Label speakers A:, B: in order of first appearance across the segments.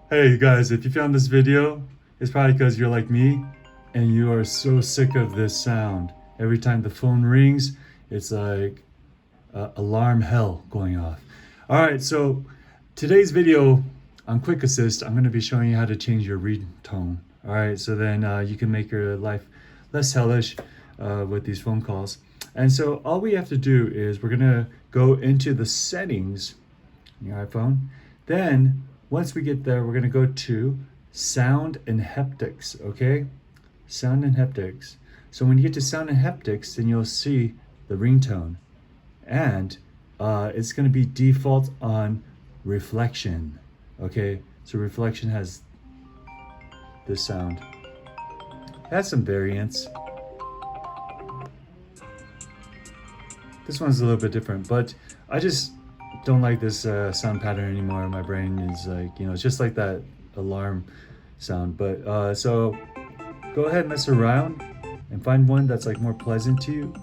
A: Hey guys, if you found this video, it's probably because you're like me and you are so sick of this sound. Every time the phone rings, it's like alarm hell going off. All right, so today's video on Quick Assist, I'm going to be showing you how to change your ringtone. All right, so then you can make your life less hellish with these phone calls. And so all we have to do is we're going to go into the settings on your iPhone. Then once we get there, we're going to go to sound and haptics, okay? Sound and haptics. So when you get to sound and haptics, then you'll see the ringtone. And it's going to be default on reflection, okay? So reflection has this sound. It has some variants. This one's a little bit different, but I just don't like this sound pattern anymore. My brain is like, it's just like that alarm sound. But so go ahead and mess around and find one that's like more pleasant to you.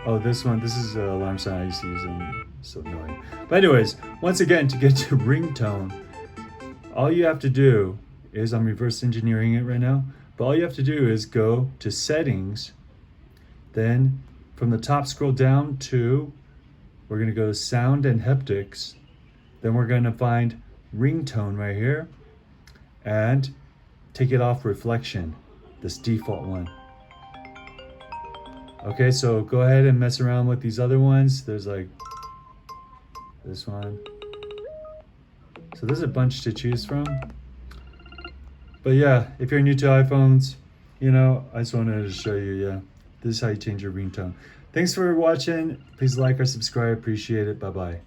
A: Oh, this is an alarm sound I used to use and it's so annoying. But anyways, once again, to get to ringtone, all you have to do is, I'm reverse engineering it right now, but all you have to do is go to settings, then from the top scroll down to, we're gonna go to sound and haptics, then we're gonna find ringtone right here and take it off reflection, this default one. Okay, so go ahead and mess around with these other ones. There's like this one. So there's a bunch to choose from. But yeah, if you're new to iPhones, I just wanted to show you, this is how you change your ringtone. Thanks for watching. Please like or subscribe. Appreciate it. Bye-bye.